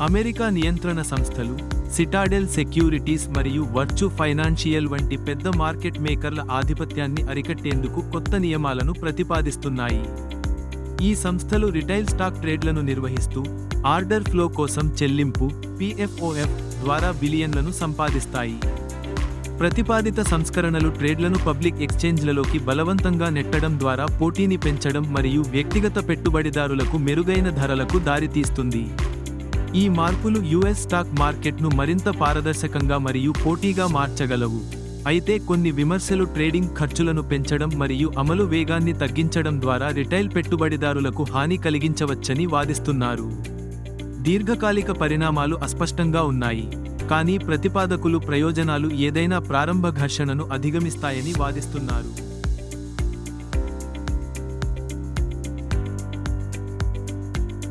America నియంత్రణ సంస్థలు, Citadel securities మరియు వర్చు ఫైనాన్షియల్ వంటి పెద్ద మార్కెట్ మేకర్ల ఆధిపత్యాన్ని అరికట్టేందుకు కొత్త నియమాలను ప్రతిపాదిస్తున్నాయి. ఈ సంస్థలు రిటైల్ స్టాక్ ట్రేడ్లను నిర్వహిస్తూ, ఆర్డర్ ఫ్లో కోసం చెల్లింపు (PFOF) ద్వారా బిలియన్లను సంపాదిస్తాయి. ప్రతిపాదిత సంస్కరణలు ట్రేడ్లను పబ్లిక్ ఎక్స్చేంజ్లలోకి బలవంతంగా నెట్టడం ద్వారా పోటీని పెంచడం మరియు వ్యక్తిగత పెట్టుబడిదారులకు మెరుగైన ధరలకు దారితీస్తుంది. ఈ మార్పులు యుఎస్ స్టాక్ మార్కెట్ను మరింత పారదర్శకంగా మరియు పోటీగా మార్చగలవు. అయితే కొన్ని విమర్శలు ట్రేడింగ్ ఖర్చులను పెంచడం మరియు అమలు వేగాన్ని తగ్గించడం ద్వారా రిటైల్ పెట్టుబడిదారులకు హాని కలిగించవచ్చని వాదిస్తున్నారు. దీర్ఘకాలిక పరిణామాలు అస్పష్టంగా ఉన్నాయి, కానీ ప్రతిపాదకులు ప్రయోజనాలు ఏదైనా ప్రారంభ ఘర్షణను అధిగమిస్తాయని వాదిస్తున్నారు.